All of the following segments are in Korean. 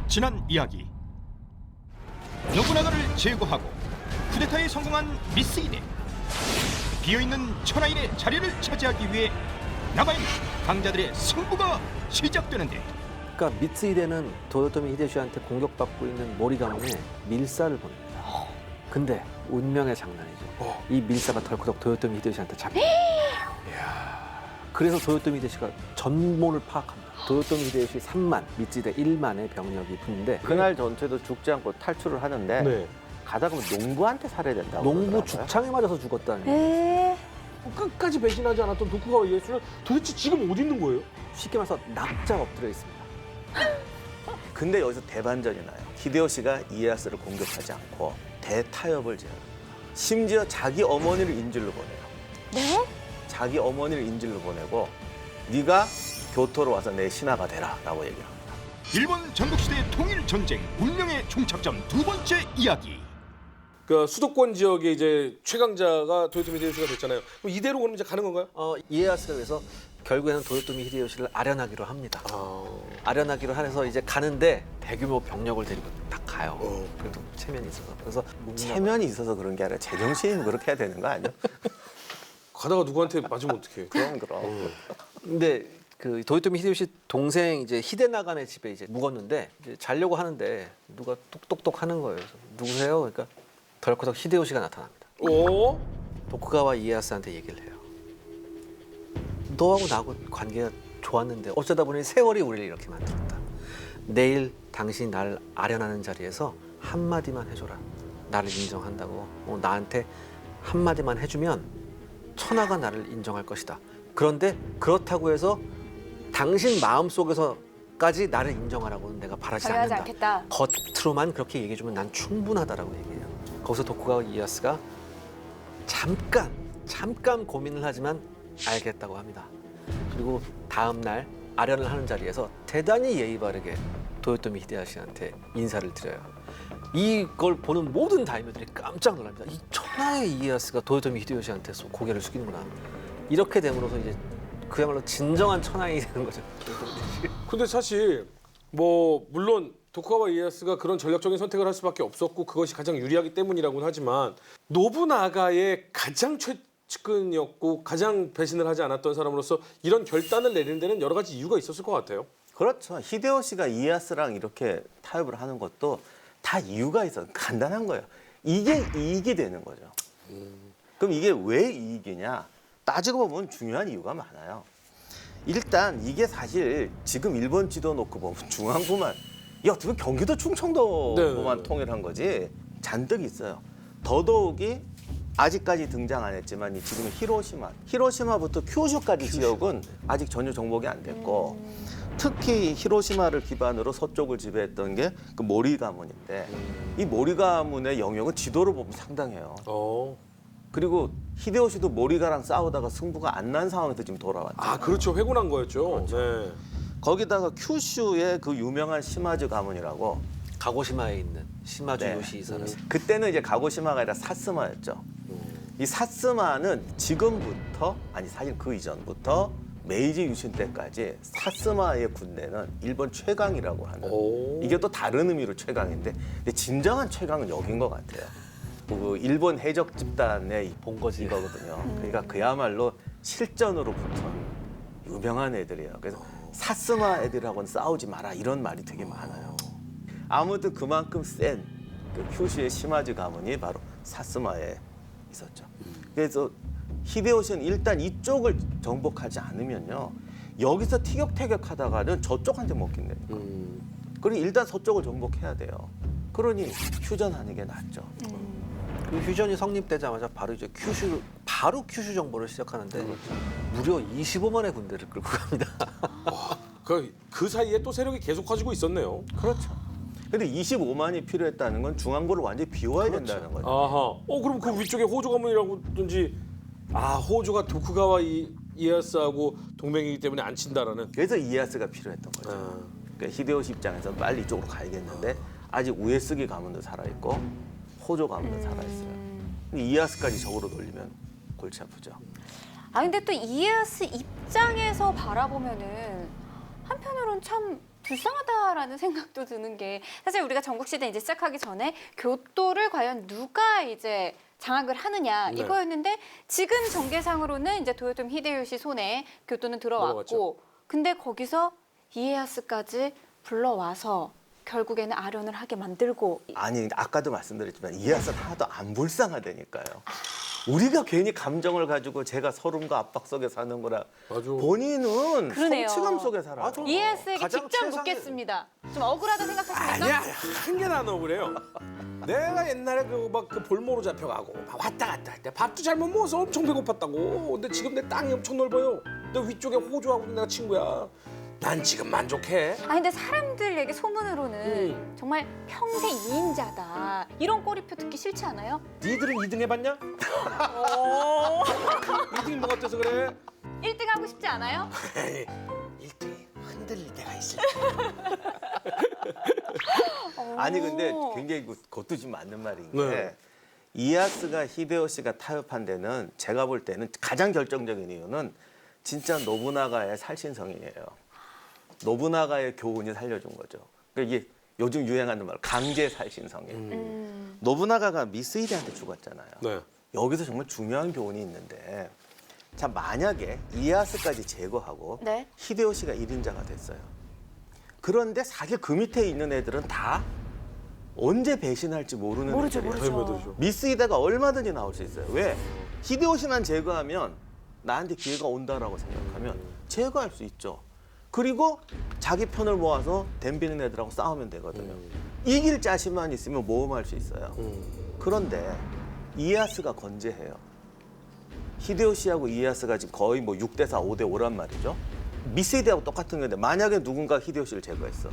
지난 이야기. 노부나가를 제거하고 쿠데타에 성공한 미쓰이데. 비어있는 천하인의 자리를 차지하기 위해 남아있는 강자들의 승부가 시작되는데, 그러니까 미쓰이데는 도요토미 히데요시한테 공격받고 있는 모리가문에 밀사를 보냅니다. 근데 운명의 장난이죠. 이 밀사가 덜커덕 도요토미 히데요시한테 잡힙니다. 그래서 도요토미 히데요시가 전모를 파악합니다. 도요토미 히데요시 3만, 미쓰이데 1만의 병력이 붙는데 그날 전투에도 죽지 않고 탈출을 하는데 네. 가다 보면 농부한테 살해된다고 농부 그러더라고요. 죽창에 맞아서 죽었다는 끝까지 배신하지 않았던 도쿠가와 이에야스는 도대체 지금 어디 있는 거예요? 쉽게 말해서 납작 엎드려 있습니다. 근데 여기서 대반전이 나요. 히데요시가 이에야스를 공격하지 않고 대타협을 제안합니다. 심지어 자기 어머니를 인질로 보내요. 네? 자기 어머니를 인질로 보내고 네가 교토로 와서 내 신하가 되라라고 얘기를 합니다. 일본 전국시대의 통일 전쟁 운명의 종착점 두 번째 이야기. 그 수도권 지역의 이제 최강자가 도요토미 히데요시가 됐잖아요. 그럼 이대로 그러면 이제 가는 건가요? 이에야스가 그래서 결국에는 도요토미 히데요시를 아련하기로 합니다. 아련하기로 해서 이제 가는데 대규모 병력을 데리고 딱 가요. 그래도 체면이 있어서. 그래서 체면이 있어서 그런 게 아니라 제정신이면 그렇게 해야 되는 거 아니야? 가다가 누구한테 맞으면 어떡해? 그럼. 근데 그 도요토미 히데요시 동생 이제 히데나간의 집에 이제 묵었는데 이제 자려고 하는데 누가 똑똑똑 하는 거예요. 그래서 누구세요? 그러니까 덜커덕 히데요시가 나타납니다. 오? 도쿠가와 이에야스한테 얘기를 해요. 너하고 나하고 관계가 좋았는데 어쩌다 보니 세월이 우리를 이렇게 만들었다. 내일 당신이 나를 아련하는 자리에서 한마디만 해줘라. 나를 인정한다고. 나한테 한마디만 해주면 천하가 나를 인정할 것이다. 그런데 그렇다고 해서 당신 마음속에서까지 나를 인정하라고는 내가 바라지 바라지 않는다. 않겠다. 겉으로만 그렇게 얘기해주면 난 충분하다라고 얘기해요. 거기서 도쿠가와 이에야스가 잠깐 고민을 하지만 알겠다고 합니다. 그리고 다음 날 아련을 하는 자리에서 대단히 예의 바르게 도요토미 히데요시한테 인사를 드려요. 이걸 보는 모든 다이묘들이 깜짝 놀랍니다. 이 천하의 이에야스가 도요토미 히데요시한테 고개를 숙이는구나. 이렇게 됨으로써 이제 그야말로 진정한 천하인이 되는 거죠. 근데 사실 뭐 물론 도쿠가와 이에야스가 그런 전략적인 선택을 할 수밖에 없었고 그것이 가장 유리하기 때문이라고는 하지만 노부나가의 가장 최측근이었고 가장 배신을 하지 않았던 사람으로서 이런 결단을 내리는 데는 여러 가지 이유가 있었을 것 같아요. 그렇죠. 히데요시가 이에야스랑 이렇게 타협을 하는 것도 다 이유가 있어요. 간단한 거예요. 이게 이익이 되는 거죠. 그럼 이게 왜 이익이냐? 따지고 보면 중요한 이유가 많아요. 일단 이게 사실 지금 일본 지도 놓고 보면 중앙부만, 어떻게 보면 경기도 충청도만 네. 통일한 거지 잔뜩 있어요. 더더욱이 아직까지 등장 안 했지만 지금 히로시마부터 큐슈까지 지역은 아직 전혀 정복이 안 됐고 특히 히로시마를 기반으로 서쪽을 지배했던 게 그 모리 가문인데 이 모리 가문의 영역은 지도를 보면 상당해요. 그리고 히데요시도 모리가랑 싸우다가 승부가 안 난 상황에서 지금 돌아왔죠. 아 그렇죠. 회군한 거였죠. 네. 거기다가 큐슈의 그 유명한 시마즈 가문이라고. 가고시마에 있는 시마주 네. 요시 이사는 그때는 이제 가고시마가 아니라 사스마였죠. 이 사스마는 지금부터, 아니 사실 그 이전부터 메이지 유신 때까지 사스마의 군대는 일본 최강이라고 하는, 이게 또 다른 의미로 최강인데 근데 진정한 최강은 여긴 것 같아요. 그 일본 해적 집단의 본거지 이거거든요. 그러니까 그야말로 실전으로 붙은 유명한 애들이에요. 그래서 사스마 애들하고는 싸우지 마라 이런 말이 되게 많아요. 아무튼 그만큼 센 그 큐슈의 시마즈 가문이 바로 사스마에 있었죠. 그래서 히데요시는 일단 이쪽을 정복하지 않으면요, 여기서 티격태격하다가는 저쪽한테 먹힌다니까. 그러니 일단 서쪽을 정복해야 돼요. 그러니 휴전하는 게 낫죠. 그 휴전이 성립되자마자 바로 이제 큐슈 정보를 시작하는데 무려 25만의 군대를 끌고 갑니다. 그 사이에 또 세력이 계속 커지고 있었네요. 그렇죠. 근데 25만이 필요했다는 건 중앙부를 완전히 비워야 된다는 거죠. 아하. 그럼 그 위쪽에 호조 가문이라든지 호조가 도쿠가와 이에야스하고 동맹이기 때문에 안 친다라는. 그래서 이에야스가 필요했던 거죠. 그러니까 히데요시 입장에서 빨리 이쪽으로 가야겠는데 아직 우에스기 가문도 살아있고 호조 가문도 살아있어요. 근데 이에야스까지 적으로 돌리면 골치 아프죠. 근데 또 이에야스 입장에서 바라보면은 한편으론 참 불쌍하다라는 생각도 드는 게 사실 우리가 전국시대 이제 시작하기 전에 교토를 과연 누가 이제 장악을 하느냐 네. 이거였는데 지금 전개상으로는 이제 도요토미 히데요시 손에 교토는 들어왔고 들어갔죠. 근데 거기서 이에야스까지 불러와서 결국에는 아련을 하게 만들고 아니 아까도 말씀드렸지만 이에야스는 하나도 안 불쌍하다니까요. 우리가 괜히 감정을 가지고 제가 서름과 압박 속에 사는 거라 맞아. 본인은 그러네요. 성취감 속에 살아요. 맞아. 이에야스에게 가장 직접 최상의- 묻겠습니다. 좀 억울하다 생각하십니까? 아니야 한개나 억울해요. 내가 옛날에 그 볼모로 잡혀가고 막 왔다 갔다 할 때 밥도 잘못 먹어서 엄청 배고팠다고. 근데 지금 내 땅이 엄청 넓어요. 내 위쪽에 호주하고 내가 친구야. 난 지금 만족해. 아니 근데 사람들 얘기 소문으로는 정말 평생 2인자다 이런 꼬리표 듣기 싫지 않아요? 니들은 2등 해봤냐? 2등이 뭐가 어때서 그래? 1등 하고 싶지 않아요? 1등이 흔들릴 때가 있을 아니 근데 오. 굉장히 그것도 좀 맞는 말인 게 네. 이에야스가 히데요시가 타협한 데는 제가 볼 때는 가장 결정적인 이유는 진짜 노부나가의 살신성이에요. 노부나가의 교훈이 살려준 거죠. 그러니까 이게 요즘 유행하는 말 강제 살신성이에요. 노부나가가 미스히데한테 죽었잖아요. 네. 여기서 정말 중요한 교훈이 있는데 자 만약에 이에야스까지 제거하고 네. 히데요시가 1인자가 됐어요. 그런데 사실 그 밑에 있는 애들은 다 언제 배신할지 모르는 모르죠, 애들이에요. 모르죠. 별며들이죠. 미스히데가 얼마든지 나올 수 있어요. 왜? 히데요시만 제거하면 나한테 기회가 온다라고 생각하면 제거할 수 있죠. 그리고 자기 편을 모아서 덤비는 애들하고 싸우면 되거든요. 이길 자신만 있으면 모험할 수 있어요. 그런데 이에야스가 건재해요. 히데요시하고 이에야스가 지금 거의 뭐 6대4, 5대5란 말이죠. 미스히데하고 똑같은 건데 만약에 누군가 히데요시를 제거했어.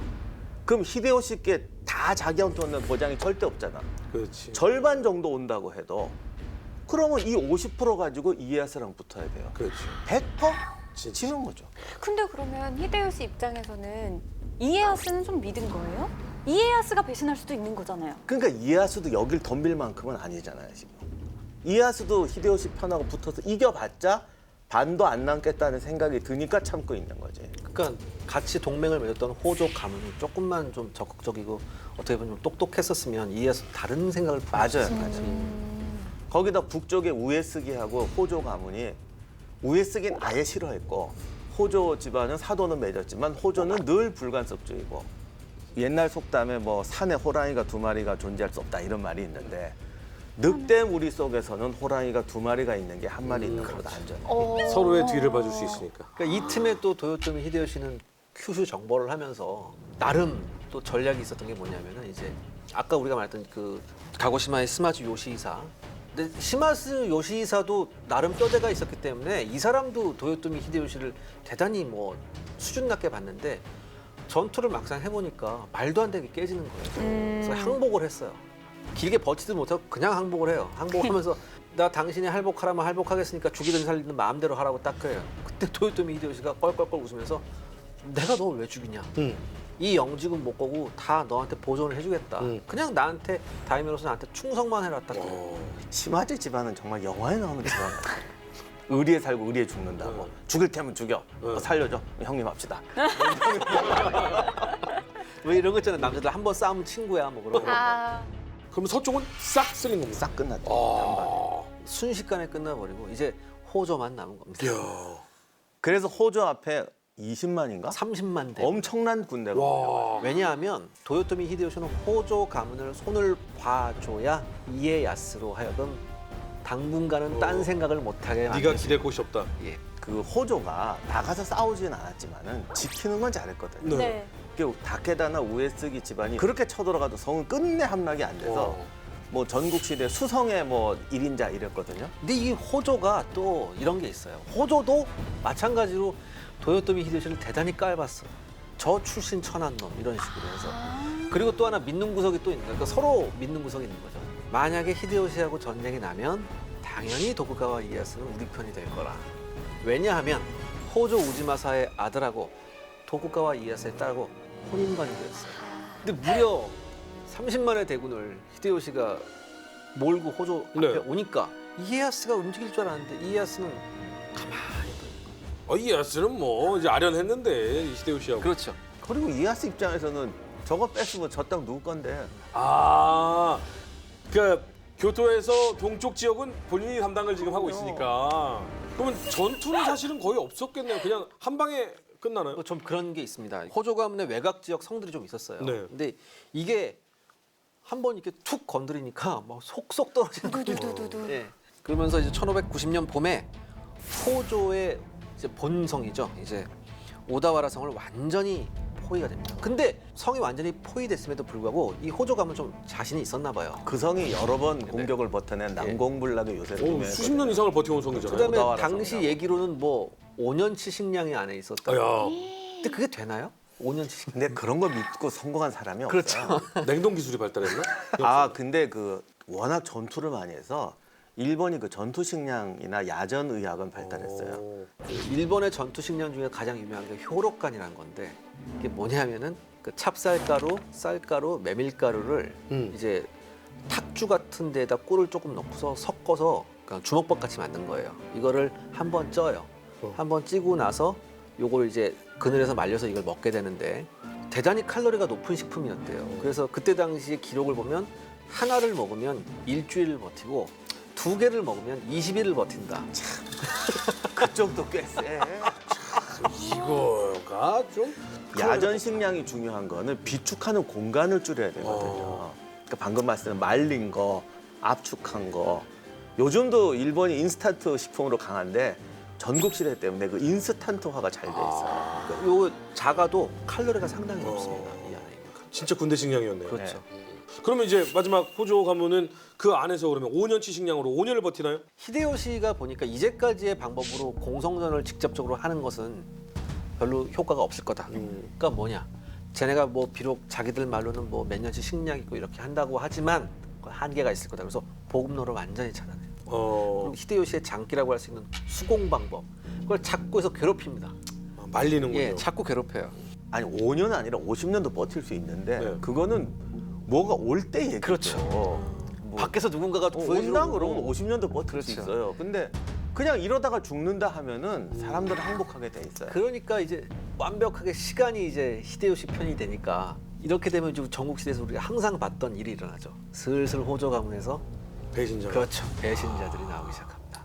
그럼 히데요시께 다 자기한테 오는 보장이 절대 없잖아. 그렇지. 절반 정도 온다고 해도 그러면 이 50% 가지고 이에야스랑 붙어야 돼요. 그렇지. 100% 지는 거죠. 근데 그러면 히데요시 입장에서는 이에야스는 좀 믿은 거예요? 이에야스가 배신할 수도 있는 거잖아요. 그러니까 이에야스도 여길 덤빌 만큼은 아니잖아요, 지금. 이에야스도 히데요시 편하고 붙어서 이겨봤자 반도 안 남겠다는 생각이 드니까 참고 있는 거지. 그러니까 같이 동맹을 맺었던 호조 가문이 조금만 좀 적극적이고 어떻게 보면 좀 똑똑했었으면 이에야스 다른 생각을 맞아요, 맞아요. 거기다 북쪽에 우에스기하고 호조 가문이 우에스기는 아예 싫어했고 호조 집안은 사도는 맺었지만 호조는 늘 불간섭주의고 옛날 속담에 뭐 산에 호랑이가 2마리가 존재할 수 없다 이런 말이 있는데 늑대 무리 속에서는 호랑이가 2마리가 있는 게 1마리 있는 것보다 안전해. 서로의 뒤를 봐줄 수 있으니까. 그러니까 이 틈에 또 도요토미 히데요시는 큐슈 정벌을 하면서 나름 또 전략이 있었던 게 뭐냐면은 이제 아까 우리가 말했던 그 가고시마의 스마즈 요시히사. 근데 시마스 요시히사도 나름 뼈대가 있었기 때문에 이 사람도 도요토미 히데요시를 대단히 뭐 수준 낮게 봤는데 전투를 막상 해보니까 말도 안 되게 깨지는 거예요. 그래서 항복을 했어요. 길게 버티도 못하고 그냥 항복을 해요. 항복하면서 나 당신이 할복하라면 할복하겠으니까 죽이든 살리든 마음대로 하라고 딱 그래요. 그때 도요토미 히데요시가 껄껄껄 웃으면서 내가 널 왜 죽이냐. 이 영직은 못 거고 다 너한테 보존을 해주겠다. 그냥 나한테 다이메로서 나한테 충성만 해라 딱 그래요. 시마즈 집안은 정말 영화에 나오는 집안 같아요. 의리에 살고 의리에 죽는다고. 죽일 테면 죽여. 살려줘. 형님 합시다. 왜 이런 거 있잖아요. 남자들 한 번 싸우면 친구야 뭐 그러고 아, 그럼 서쪽은 싹 쓸린 겁니다. 싹 끝났죠. 순식간에 끝나버리고 이제 호조만 남은 겁니다. 이야. 그래서 호조 앞에 20만인가? 30만 대. 엄청난 군대가 와. 왜냐하면 도요토미 히데요시는 호조 가문을 손을 봐줘야 이에야스로 하여금 당분간은 딴 생각을 못하게 네가 만들었어요. 기댈 곳이 없다. 예. 그 호조가 나가서 싸우진 않았지만은 지키는 건 잘했거든요. 네. 네. 그 다케다나 우에스기 집안이 그렇게 쳐들어가도 성은 끝내 함락이 안 돼서 뭐 전국 시대 수성의 뭐 1인자 이랬거든요. 근데 이 호조가 또 이런 게 있어요. 호조도 마찬가지로 도요토미 히데요시를 대단히 깔봤어. 저 출신 천한 놈 이런 식으로 해서. 그리고 또 하나 믿는 구석이 또 있는 거예요. 그러니까 서로 믿는 구석이 있는 거죠. 만약에 히데요시하고 전쟁이 나면 당연히 도쿠가와 이에야스는 우리 편이 될 거라. 왜냐하면 호조 우지마사의 아들하고 도쿠가와 이에야스의 딸하고 혼인관계였어요. 근데 무려 30만의 대군을 히데요시가 몰고 호조 앞에 네. 오니까 이에야스가 움직일 줄 알았는데 이에야스는 가만히 있더니 이에야스는 뭐 이제 아련했는데 이 히데요시하고. 그렇죠. 그리고 이에야스 입장에서는 저거 뺐으면 저 땅 누구 건데? 아, 그러니까 교토에서 동쪽 지역은 본인이 담당을 지금 하고 있으니까. 그러면 전투는 사실은 거의 없었겠네요. 그냥 한 방에 끝나나요? 좀 그런 게 있습니다. 호조 가문의 외곽 지역 성들이 좀 있었어요. 네. 근데 이게 한번 이렇게 툭 건드리니까 막 속속 떨어지는 거예요. 두두두두두. 예. 그러면서 이제 1590년 봄에 호조의 이제 본성이죠. 이제 오다와라 성을 완전히 포위가 됩니다. 근데 성이 완전히 포위됐음에도 불구하고 이 호조 가문 좀 자신이 있었나 봐요. 그 성이 여러 번 공격을 버텨낸 난공불락의 요새를 오, 유명했거든요. 수십 년 이상을 버텨온 성이잖아요. 그다음에 오다와라 당시 성이라고. 얘기로는 뭐 5년치 식량이 안에 있었다. 야, 근데 그게 되나요? 5년치 식량? 근데 그런 거 믿고 성공한 사람이 그렇죠. 없어요. 냉동 기술이 발달했나? 아 근데 그 워낙 전투를 많이 해서 일본이 그 전투 식량이나 야전 의학은 발달했어요. 오. 그 일본의 전투 식량 중에 가장 유명한 게 효록간이라는 건데 이게 뭐냐면은 그 찹쌀가루, 쌀가루, 메밀가루를 이제 탁주 같은 데에다 꿀을 조금 넣고서 섞어서 그냥 주먹밥 같이 만든 거예요. 이거를 한번 쪄요. 한번 찌고 나서 요걸 이제 그늘에서 말려서 이걸 먹게 되는데 대단히 칼로리가 높은 식품이었대요. 그래서 그때 당시의 기록을 보면 하나를 먹으면 일주일을 버티고 2개를 먹으면 20일을 버틴다. 그쪽도 꽤 세. 이거가 좀 야전 식량이 중요한 거는 비축하는 공간을 줄여야 되거든요. 그러니까 방금 말씀드린 말린 거, 압축한 거. 요즘도 일본이 인스턴트 식품으로 강한데 전국 시대 때문에 그 인스턴트화가 잘 돼 있어요. 그러니까 요 작아도 칼로리가 상당히 높습니다. 이 안에 있는 거. 진짜 군대 식량이었네요. 그렇죠. 그러면 이제 마지막 호조 가문은 그 안에서 그러면 5년치 식량으로 5년을 버티나요? 히데요시가 보니까 이제까지의 방법으로 공성전을 직접적으로 하는 것은 별로 효과가 없을 거다. 그러니까 뭐냐? 쟤네가 뭐 비록 자기들 말로는 뭐 몇 년씩 식량 있고 이렇게 한다고 하지만 그 한계가 있을 거다. 그래서 보급로를 완전히 차단해요. 그리고 히데요시의 장기라고 할 수 있는 수공 방법. 그걸 자꾸 해서 괴롭힙니다. 말리는군요. 예, 자꾸 괴롭혀요. 아니 5년은 아니라 50년도 버틸 수 있는데 네. 그거는 뭐가 올 때 얘기죠. 그렇죠. 뭐 밖에서 누군가가 구해주러 온다 오고. 그러면 50년도 버틸 수 그렇죠. 있어요. 근데 그냥 이러다가 죽는다 하면은 사람들은 항복하게 돼 있어요. 그러니까 이제 완벽하게 시간이 이제 히데요시 편이 되니까 이렇게 되면 이제 전국 시대에서 우리가 항상 봤던 일이 일어나죠. 슬슬 호조 가문에서 배신자. 그렇죠. 배신자들이 나오기 시작합니다.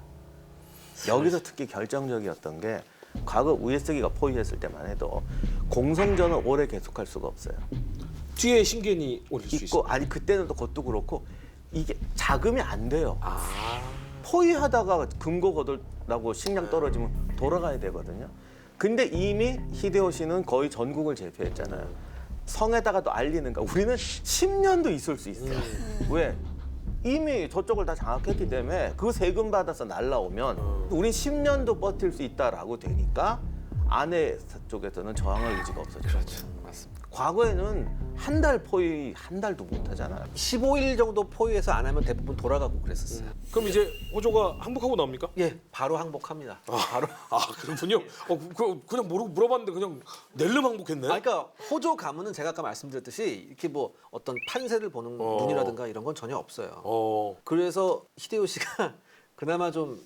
여기서 특히 결정적이었던 게 과거 우에스기가 포위했을 때만 해도 공성전을 오래 계속할 수가 없어요. 뒤에 신겐이 올릴 수 있고 있어. 아니 그때는 또 그것도 그렇고 이게 자금이 안 돼요. 아. 포위하다가 금고 거둘라고 식량 떨어지면 돌아가야 되거든요. 근데 이미 히데요시는 거의 전국을 제패했잖아요. 성에다가도 알리는 거. 우리는 10년도 있을 수 있어요. 왜? 이미 저쪽을 다 장악했기 때문에 그 세금 받아서 날라오면 우린 10년도 버틸 수 있다라고 되니까 아내 쪽에서는 저항할 의지가 없었죠. 그렇죠. 맞습니다. 과거에는 한 달 포위 한 달도 못 하잖아요. 15일 정도 포위해서 안 하면 대부분 돌아가고 그랬었어요. 그럼 이제 호조가 항복하고 나옵니까? 예, 바로 항복합니다. 바로. 아 그렇군요. 그냥 물어봤는데 그냥 낼름 항복했네. 그러니까 호조 가문은 제가 아까 말씀드렸듯이 이렇게 뭐 어떤 판세를 보는 눈이라든가 이런 건 전혀 없어요. 그래서 히데요시가 그나마 좀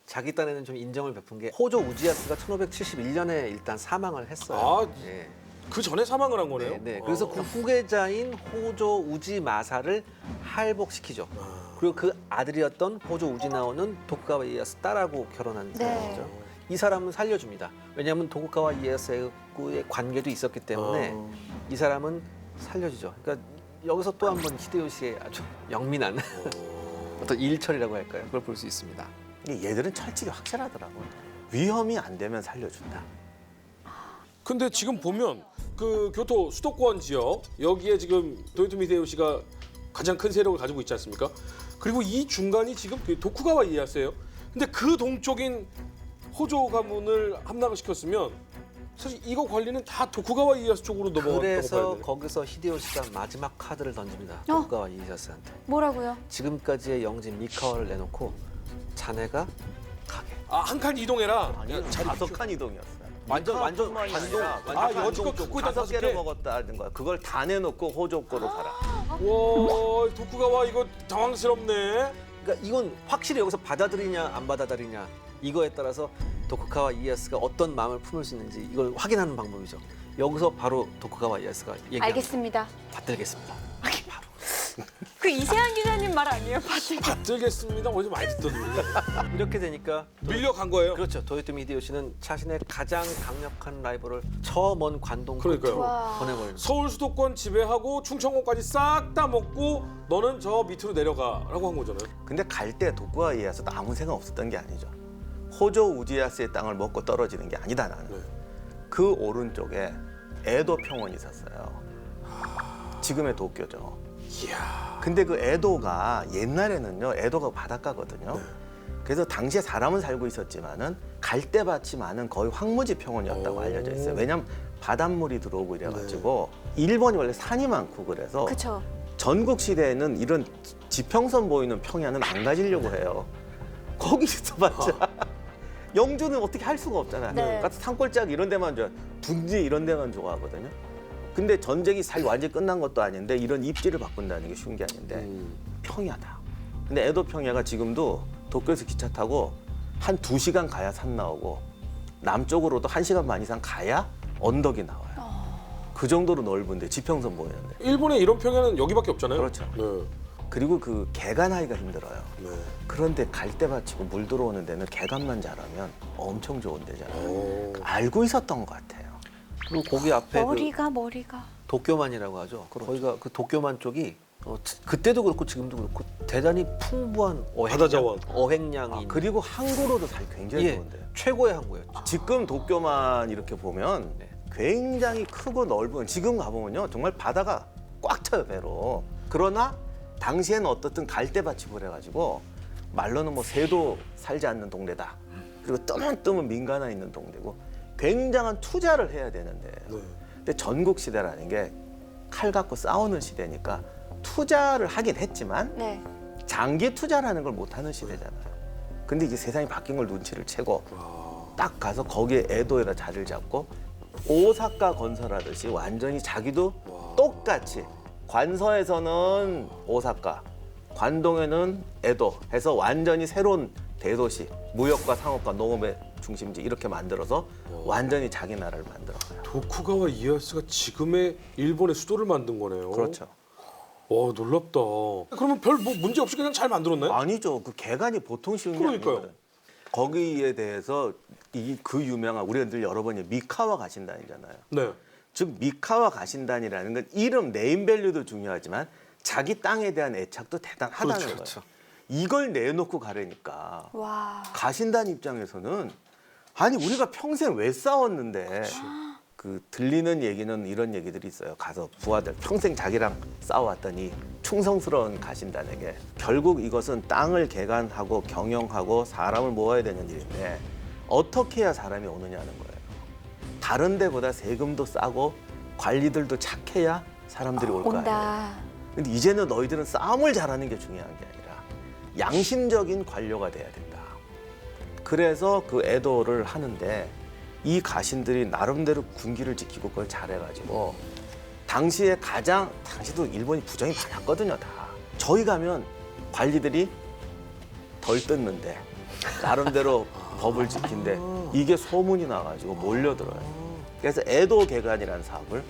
자기 딴에는 좀 인정을 베푼 게 호조 우지야스가 1571년에 일단 사망을 했어요. 아, 예. 그 전에 사망을 한 거네요. 네, 네. 그래서 그 후계자인 호조 우지마사를 할복시키죠. 그리고 그 아들이었던 호조 우지나오는 도쿠가와 이에야스 딸하고 결혼한 네. 사람이죠. 이 사람은 살려줍니다. 왜냐하면 도쿠가와 이에야스의 관계도 있었기 때문에 이 사람은 살려주죠. 그러니까 여기서 또 한 번 히데요시의 아주 영민한 어떤 일처리라고 할까요? 그걸 볼 수 있습니다. 얘들은 철칙이 확실하더라고요. 위험이 안 되면 살려준다. 근데 지금 보면 그 교토 수도권 지역 여기에 지금 도요토미 히데요시가 가장 큰 세력을 가지고 있지 않습니까? 그리고 이 중간이 지금 도쿠가와 이에야스예요. 근데 그 동쪽인 호조 가문을 함락을 시켰으면 사실 이거 관리는 다 도쿠가와 이에야스 쪽으로 넘어갔다고 봐야 그래서 되네. 거기서 히데요시가 마지막 카드를 던집니다. 도쿠가와 이에야스한테. 뭐라고요? 지금까지의 영진 미카와를 내놓고 자네가 가게. 아, 한 칸 이동해라. 아니, 자리 5칸 이동이었어요. 완전 반동. 아, 여지껏 갖고 있던 5개를 5개. 먹었다든가 그걸 다 내놓고 호조 거로 가라. 와, 도쿠가와 이거 당황스럽네. 그러니까 이건 확실히 여기서 받아들이냐 안 받아들이냐 이거에 따라서 도쿠가와 이에야스가 어떤 마음을 품을 수 있는지 이걸 확인하는 방법이죠. 여기서 바로 도쿠가와 이에야스가 얘기합니다. 알겠습니다. 받들겠습니다. 그 이세한 기자님 말 아니에요? 받들. 받들겠습니다. 어디서 많이 듣던 소리인데. 이렇게 되니까 밀려간 거예요. 그렇죠. 도요토미 히데요시는 자신의 가장 강력한 라이벌을 저 먼 관동 그러니까요. 끝으로 와. 보내버리는 거예요. 서울 수도권 지배하고 충청권까지 싹 다 먹고 너는 저 밑으로 내려가라고 한 거잖아요. 근데 갈 때 도쿠가와 이에야스도 아무 생각 없었던 게 아니죠. 호조 우지야스의 땅을 먹고 떨어지는 게 아니다 나는. 네. 그 오른쪽에 에도 평원이 있었어요. 지금의 도쿄죠. 이야. 근데 그 에도가 옛날에는요, 에도가 바닷가거든요. 네. 그래서 당시에 사람은 살고 있었지만은 갈대밭이 많은 거의 황무지 평원이었다고 오. 알려져 있어요. 왜냐면 바닷물이 들어오고 이래가지고 일본이 원래 산이 많고 그래서 그쵸. 전국 시대에는 이런 지평선 보이는 평야는 안 가지려고 해요. 거기 있어봤자 영주는 어떻게 할 수가 없잖아요. 네. 그러니까 산골짜기 이런 데만 좋아, 둔지 이런 데만 좋아하거든요. 근데 전쟁이 완전히 끝난 것도 아닌데 이런 입지를 바꾼다는 게 쉬운 게 아닌데 평야다. 근데 에도 평야가 지금도 도쿄에서 기차 타고 한 2시간 가야 산 나오고 남쪽으로도 1시간 반 이상 가야 언덕이 나와요. 그 정도로 넓은데 지평선 보이는데. 일본에 이런 평야는 여기밖에 없잖아요. 그렇죠. 네. 그리고 그 개간하기가 힘들어요. 네. 그런데 갈대밭이고 물 들어오는 데는 개간만 잘하면 엄청 좋은 데잖아요. 오. 알고 있었던 것 같아요. 그리고 거기 앞에 그 머리가. 도쿄만이라고 하죠. 거기가 그 도쿄만 쪽이 그때도 그렇고 지금도 그렇고 대단히 풍부한 바다 자원. 어획량이 있는 그리고 항구로도 살기 굉장히 예, 좋은데요. 최고의 항구였죠. 지금 도쿄만 이렇게 보면 네. 굉장히 크고 넓은, 지금 가보면요 정말 바다가 꽉 차요 배로. 그러나 당시에는 어떻든 갈대밭이 그래가지고 말로는 뭐 새도 살지 않는 동네다. 그리고 뜨문뜨문 민가나 있는 동네고 굉장한 투자를 해야 되는데 네. 근데 전국 시대라는 게 칼 갖고 싸우는 시대니까 투자를 하긴 했지만 네. 장기 투자라는 걸 못하는 시대잖아요. 근데 이제 세상이 바뀐 걸 눈치를 채고 딱 가서 거기에 에도에다 자리를 잡고 오사카 건설하듯이 완전히 자기도 똑같이 관서에서는 오사카, 관동에는 에도 해서 완전히 새로운 대도시, 무역과 상업과 농업의 중심지 이렇게 만들어서 완전히 자기 나라를 만들어가요. 도쿠가와 이에야스가 지금의 일본의 수도를 만든 거네요. 그렇죠. 와 놀랍다. 그러면 별 뭐 문제 없이 그냥 잘 만들었나요? 아니죠. 그 개간이 보통 쉬운 게 그러니까요. 아니거든. 거기에 대해서 그 유명한 우리가 늘 여러 번 미카와 가신단이잖아요. 네. 즉 미카와 가신단이라는 건 이름 네임밸류도 중요하지만 자기 땅에 대한 애착도 대단하다는 그렇죠, 거예요. 그렇죠. 이걸 내놓고 가려니까 와. 가신단 입장에서는 아니 우리가 평생 왜 싸웠는데 그 들리는 얘기는 이런 얘기들이 있어요. 가서 부하들 평생 자기랑 싸워왔더니 충성스러운 가신단에게 결국 이것은 땅을 개간하고 경영하고 사람을 모아야 되는 일인데 어떻게 해야 사람이 오느냐는 거예요. 다른 데보다 세금도 싸고 관리들도 착해야 사람들이 올 거 아니에요. 온다. 근데 이제는 너희들은 싸움을 잘하는 게 중요한 게 아니라 양심적인 관료가 돼야 된다. 그래서 그 에도를 하는데 이 가신들이 나름대로 군기를 지키고 그걸 잘해가지고 당시도 일본이 부정이 많았거든요 다. 저희 가면 관리들이 덜 뜯는데 나름대로 법을 지킨데 이게 소문이 나가지고 몰려들어요. 그래서 에도 개간이라는 사업을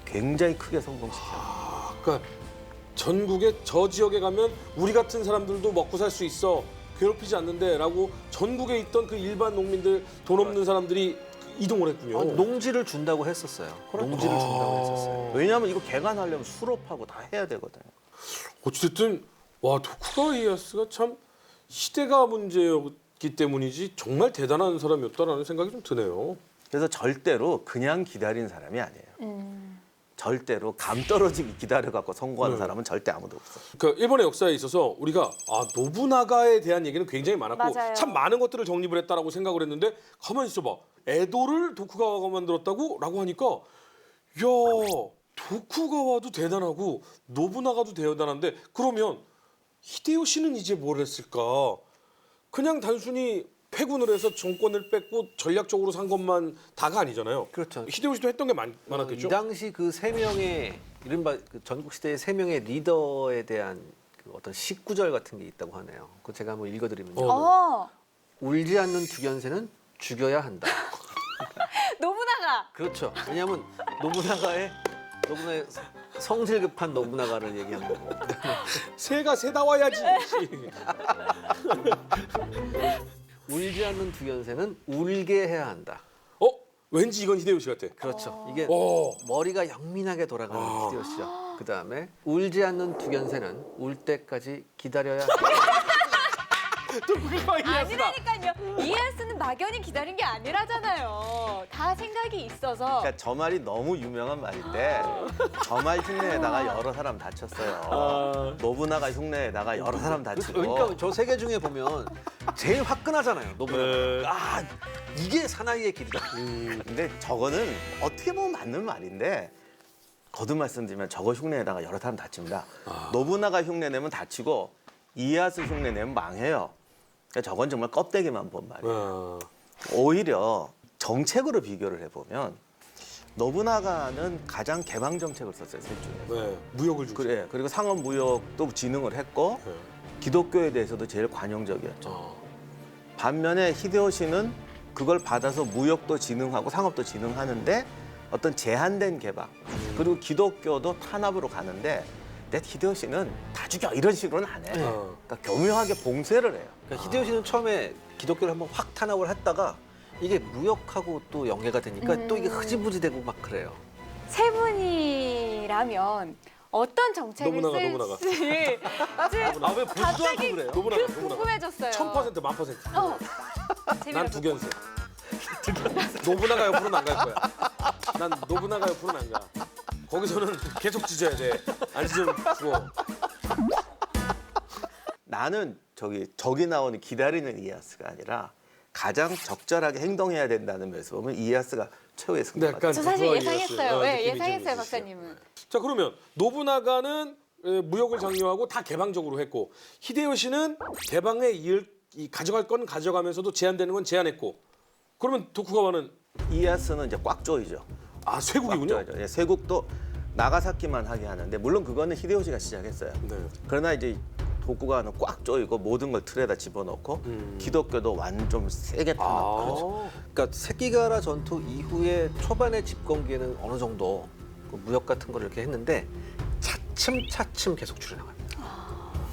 굉장히 크게 성공시켜요. 그러니까 전국의 저 지역에 가면 우리 같은 사람들도 먹고 살 수 있어. 괴롭히지 않는데라고 전국에 있던 그 일반 농민들 돈 없는 사람들이 이동을 했군요. 농지를 준다고 했었어요. 농지를 준다고 했었어요. 왜냐하면 이거 개간하려면 수rop하고 다 해야 되거든요. 어쨌든 와 도쿠가와 이에야스가 참 시대가 문제였기 때문이지 정말 대단한 사람이었다라는 생각이 좀 드네요. 그래서 절대로 그냥 기다린 사람이 아니에요. 절대로 감 떨어지기 기다려갖고 성공하는 네. 사람은 절대 아무도 없어요. 그러니까 일본의 역사에 있어서 우리가 노부나가에 대한 얘기는 굉장히 많았고 맞아요. 참 많은 것들을 정립을 했다라고 생각을 했는데 가만히 있어봐. 에도를 도쿠가와가 만들었다고? 라고 하니까 야 도쿠가와도 대단하고 노부나가도 대단한데 그러면 히데요시는 이제 뭘 했을까? 그냥 단순히 패군을 해서 정권을 뺏고 전략적으로 산 것만 다가 아니잖아요. 그렇죠. 히데요시도 했던 게 많았겠죠. 이 당시 그 세 명의 이른바 그 전국 시대의 세 명의 리더에 대한 그 어떤 식구절 같은 게 있다고 하네요. 그 제가 한번 읽어드리면요. 어. 울지 않는 주견새는 죽여야 한다. 노부나가. 그렇죠. 왜냐하면 노부나가의 성질 급한 노부나가를 얘기한 거고. 새가 새다 와야지. 울지 않는 두견새는 울게 해야 한다. 왠지 이건 히데요시 같아. 그렇죠. 이게 오. 머리가 영민하게 돌아가는 히데요시죠. 그 다음에 울지 않는 두견새는 울 때까지 기다려야 한다. 도쿠가와 이에야스다. 아니라니까요. 이에야스는 막연히 기다린 게 아니라잖아요. 다 생각이 있어서. 그러니까 저 말이 너무 유명한 말인데 저 말 흉내에다가 여러 사람 다쳤어요. 노부나가 흉내에다가 여러 사람 다치고. 그러니까 저 세 개 중에 보면 제일 화끈하잖아요. 노부나가. 아 이게 사나이의 길이다. 근데 저거는 어떻게 보면 맞는 말인데 거듭 말씀드리면 저거 흉내에다가 여러 사람 다칩니다. 노부나가 흉내내면 다치고 이에야스 흉내내면 망해요. 그러니까 저건 정말 껍데기만 본 말이에요. 오히려 정책으로 비교를 해보면 노부나가는 가장 개방 정책을 썼어요. 셋 중에. 네, 무역을 주고. 그래. 그리고 상업 무역도 진흥을 했고 네. 기독교에 대해서도 제일 관용적이었죠. 반면에 히데요시는 그걸 받아서 무역도 진흥하고 상업도 진흥하는데 어떤 제한된 개방 그리고 기독교도 탄압으로 가는데 근데 히데요시는 다 죽여 이런 식으로는 안 해요. 그러니까 교묘하게 봉쇄를 해요. 그러니까 히데요시는 처음에 기독교를 한번 확 탄압을 했다가 이게 무역하고 또 연계가 되니까 또 이게 흐지부지되고 막 그래요. 세 분이라면 어떤 정책을 노부나가. 쓸지 아왜 보지도 않고 그래요? 노부나가. 궁금해졌어요. 1000% 1000%. 재미로 난 두견새. 노부나가 옆으로는 안 갈 거야. 난 노부나가 옆으로는 안 가. 거기서는 계속 찢어야 돼. 안 찢으면 죽어. 나는 저기 나오는 기다리는 이에야스가 아니라 가장 적절하게 행동해야 된다는 면에서 보면 이에야스가 최후의 근데 승자가 약간 저 사실 도쿠가와 예상했어요. 이에야스. 네, 느낌이 좀 예상했어요, 있으시죠. 박사님은. 자 그러면 노부나가는 무역을 장려하고 다 개방적으로 했고 히데요시는 개방에 가져갈 건 가져가면서도 제한되는 건 제한했고 그러면 도쿠가와는 이에야스는 이제 꽉 조이죠. 쇠국이군요. 꽉 조이죠. 예, 쇠국도 나가사키만 하게 하는데 물론 그거는 히데요시가 시작했어요. 네. 그러나 이제 도쿠가와는 꽉 조이고 모든 걸 틀에다 집어넣고 기독교도 좀 세게 탄압하죠. 그러니까 새끼가라 전투 이후에 초반의 집권기에는 어느 정도 그 무역 같은 걸 이렇게 했는데 차츰 계속 줄여나갑니다.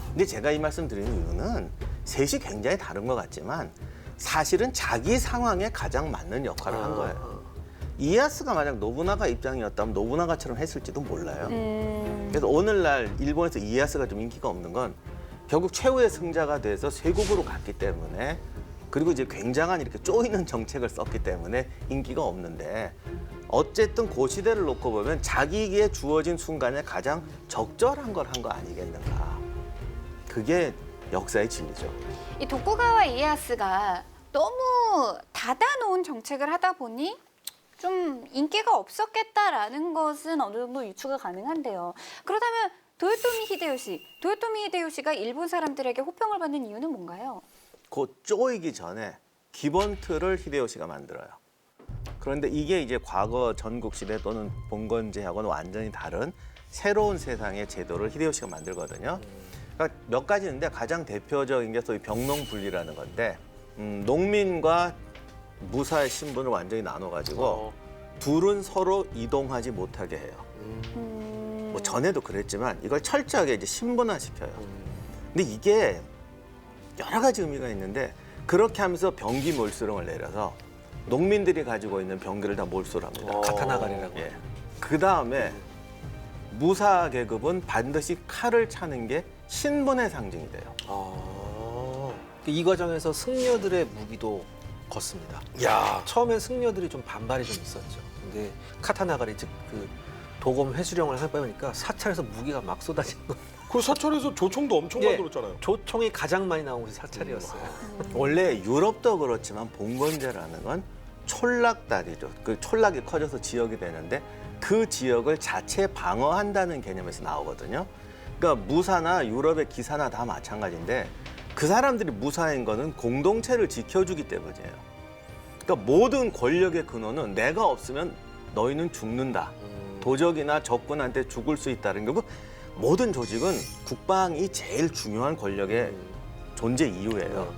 근데 제가 이 말씀 드리는 이유는 셋이 굉장히 다른 것 같지만 사실은 자기 상황에 가장 맞는 역할을 한 거예요. 이에야스가 만약 노부나가 입장이었다면 노부나가처럼 했을지도 몰라요. 그래서 오늘날 일본에서 이에야스가 좀 인기가 없는 건 결국 최후의 승자가 돼서 쇄국으로 갔기 때문에 그리고 이제 굉장한 이렇게 쪼이는 정책을 썼기 때문에 인기가 없는데 어쨌든 그 시대를 놓고 보면 자기에게 주어진 순간에 가장 적절한 걸 한 거 아니겠는가. 그게 역사의 진리죠. 이 도쿠가와 이에야스가 너무 닫아놓은 정책을 하다 보니 좀 인기가 없었겠다라는 것은 어느 정도 유추가 가능한데요. 그렇다면 도요토미 히데요시가 일본 사람들에게 호평을 받는 이유는 뭔가요? 그 쪼이기 전에 기본 틀을 히데요시가 만들어요. 그런데 이게 이제 과거 전국시대 또는 봉건제하고는 완전히 다른 새로운 세상의 제도를 히데요시가 만들거든요. 그러니까 몇 가지 있는데 가장 대표적인 게 소위 병농분리라는 건데 농민과 무사의 신분을 완전히 나눠가지고 둘은 서로 이동하지 못하게 해요. 뭐 전에도 그랬지만 이걸 철저하게 이제 신분화시켜요. 근데 이게 여러 가지 의미가 있는데 그렇게 하면서 병기 몰수령을 내려서 농민들이 가지고 있는 병기를 다 몰수를 합니다. 카타나가리라고. 예. 그 다음에 무사 계급은 반드시 칼을 차는 게 신분의 상징이 돼요. 이 과정에서 승려들의 무기도 걷습니다. 야. 처음엔 승려들이 좀 반발이 좀 있었죠. 근데 카타나가리 즉 그 도검 회수령을 하다 보니까 사찰에서 무기가 막 쏟아지는 거예요. 그 사찰에서 조총도 엄청 예. 만들었잖아요. 조총이 가장 많이 나온 곳이 사찰이었어요. 원래 유럽도 그렇지만 봉건제라는 건 촌락다리죠. 그 촌락이 커져서 지역이 되는데 그 지역을 자체 방어한다는 개념에서 나오거든요. 그러니까 무사나 유럽의 기사나 다 마찬가지인데 그 사람들이 무사인 거는 공동체를 지켜주기 때문이에요. 그러니까 모든 권력의 근원은 내가 없으면 너희는 죽는다. 도적이나 적군한테 죽을 수 있다는 거고 모든 조직은 국방이 제일 중요한 권력의 존재 이유예요.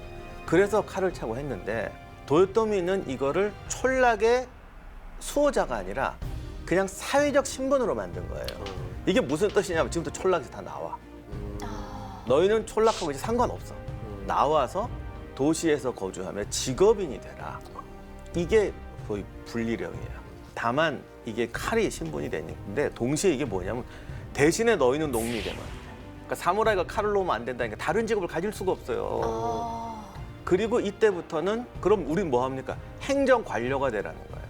그래서 칼을 차고 했는데 도요토미는 이거를 촌락의 수호자가 아니라 그냥 사회적 신분으로 만든 거예요. 이게 무슨 뜻이냐면 지금부터 촌락에서 다 나와. 너희는 촌락하고 이제 상관없어. 나와서 도시에서 거주하며 직업인이 되라. 이게 거의 분리령이에요. 다만 이게 칼이 신분이 되는데 동시에 이게 뭐냐면 대신에 너희는 농민이 되면 그러니까 사무라이가 칼을 놓으면 안 된다니까 다른 직업을 가질 수가 없어요. 그리고 이때부터는 그럼 우린 뭐 합니까? 행정 관료가 되라는 거예요.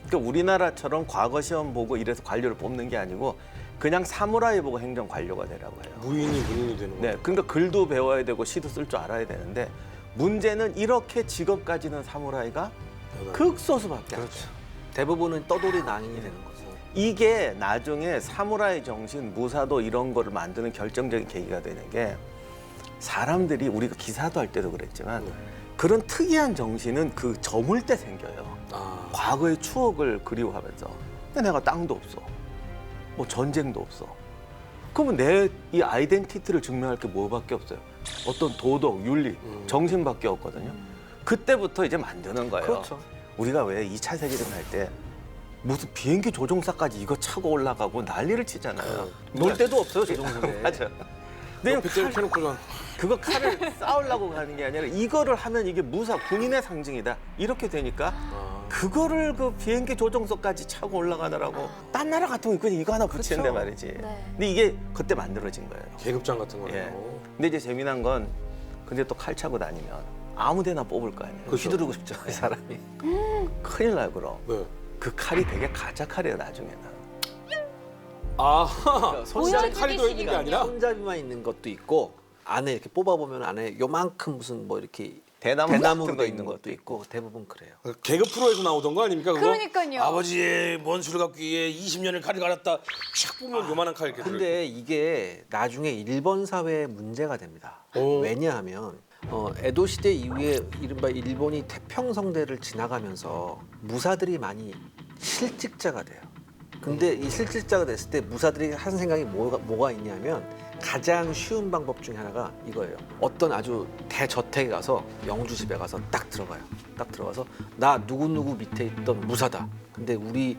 그러니까 우리나라처럼 과거 시험 보고 이래서 관료를 뽑는 게 아니고 그냥 사무라이 보고 행정 관료가 되라고 해요. 무인이 군인이 되는 거예요. 네, 그러니까 글도 배워야 되고 시도 쓸 줄 알아야 되는데 문제는 이렇게 직업 가지는 사무라이가 극소수밖에 안 돼요. 그렇죠. 대부분은 떠돌이 낭인이 되는 거죠. 이게 나중에 사무라이 정신, 무사도 이런 거를 만드는 결정적인 계기가 되는 게 사람들이 우리가 기사도 할 때도 그랬지만 그런 특이한 정신은 그 저물 때 생겨요. 아, 과거의 추억을 그리워하면서. 근데 내가 땅도 없어. 뭐 전쟁도 없어. 그러면 내 이 아이덴티티를 증명할 게 뭐밖에 없어요. 어떤 도덕, 윤리, 정신밖에 없거든요. 그때부터 이제 만드는 거예요. 그렇죠. 우리가 왜 2차 세계대전 할 때 무슨 비행기 조종사까지 이거 차고 올라가고 난리를 치잖아요. 놀 데도 없어요, 저 정도에. 맞아. 근데 옆에 때 켜놓고서 그거 칼을 싸우려고 가는 게 아니라 이거를 하면 이게 무사 군인의 상징이다. 이렇게 되니까 그거를 그 비행기 조종소까지 차고 올라가느라고 딴 나라 같으면 그냥 이거 하나 붙이는데 말이지. 네. 근데 이게 그때 만들어진 거예요. 계급장 같은 거네요. 예. 근데 이제 재미난 건 근데 또 칼 차고 다니면 아무데나 뽑을 거 아니에요. 그 휘두르고 싶죠, 그 사람이. 큰일 날 그럼. 네. 그 칼이 되게 가짜 칼이에요 나중에는. 아, 손잡이 칼이 들어있는 게 아니라 손잡이만 있는 것도 있고 안에 이렇게 뽑아보면 안에 요만큼 무슨 뭐 이렇게 대나무 대나무가 같은 거 있는 있는 것도 있고 대부분 그래요. 개그 프로에서 나오던 거 아닙니까? 그거? 그러니까요. 아버지의 먼 술을 갖기 위해 20년을 칼을 갈았다. 샥 보면 요만한 칼 이렇게 근데 이게 나중에 일본 사회에 문제가 됩니다. 오. 왜냐하면 에도 시대 이후에 이른바 일본이 태평성대를 지나가면서 무사들이 많이 실직자가 돼요. 근데 이 실직자가 됐을 때 무사들이 한 생각이 뭐가 있냐면 가장 쉬운 방법 중에 하나가 이거예요. 어떤 아주 대저택에 가서 영주 집에 가서 딱 들어가요. 딱 들어가서 나 누구누구 밑에 있던 무사다. 근데 우리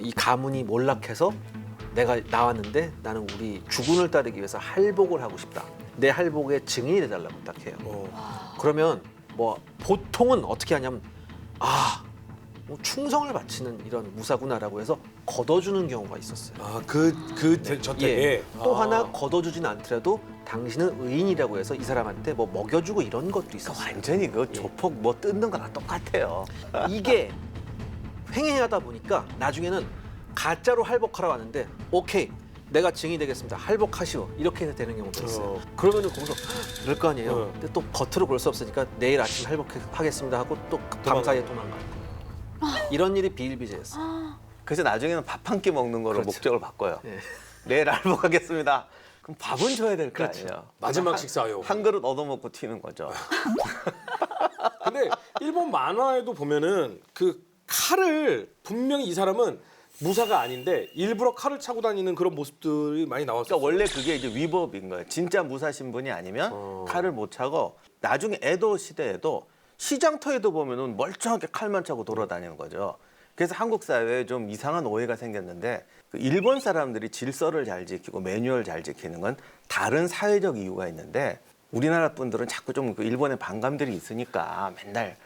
이 가문이 몰락해서 내가 나왔는데 나는 우리 주군을 따르기 위해서 할복을 하고 싶다. 내 할복의 증인이 돼달라고 딱 해요. 그러면 뭐 보통은 어떻게 하냐면 뭐 충성을 바치는 이런 무사구나라고 해서 걷어주는 경우가 있었어요. 그 저택에 예. 또 하나 걷어주진 않더라도 당신은 의인이라고 해서 이 사람한테 뭐 먹여주고 이런 것도 있었어요. 완전히 그 조폭 뭐 뜯는 거랑 똑같아요. 이게 횡행하다 보니까 나중에는 가짜로 할복하러 왔는데 오케이 내가 증인이 되겠습니다. 할복하시오. 이렇게 되는 경우도 있어요. 그러면은 거기서 그럴 거 아니에요. 근데 또 겉으로 그럴 수 없으니까 내일 아침 할복하겠습니다 하고 또 밤사이에 도망가요. 이런 일이 비일비재했어요. 그래서 나중에는 밥 한 끼 먹는 거로 그렇죠. 목적을 바꿔요. 예. 내일 알복하겠습니다. 그럼 밥은 줘야 될 거 그렇죠. 아니에요. 마지막 식사요. 한 그릇 얻어먹고 튀는 거죠. 근데 일본 만화에도 보면은 그 칼을 분명히 이 사람은 무사가 아닌데 일부러 칼을 차고 다니는 그런 모습들이 많이 나왔어요. 그러니까 원래 그게 이제 위법인 거예요. 진짜 무사 신분이 아니면 칼을 못 차고 나중에 에도 시대에도 시장터에도 보면은 멀쩡하게 칼만 차고 돌아다니는 거죠. 그래서 한국 사회에 좀 이상한 오해가 생겼는데 그 일본 사람들이 질서를 잘 지키고 매뉴얼 잘 지키는 건 다른 사회적 이유가 있는데 우리나라 분들은 자꾸 좀 그 일본의 반감들이 있으니까 맨날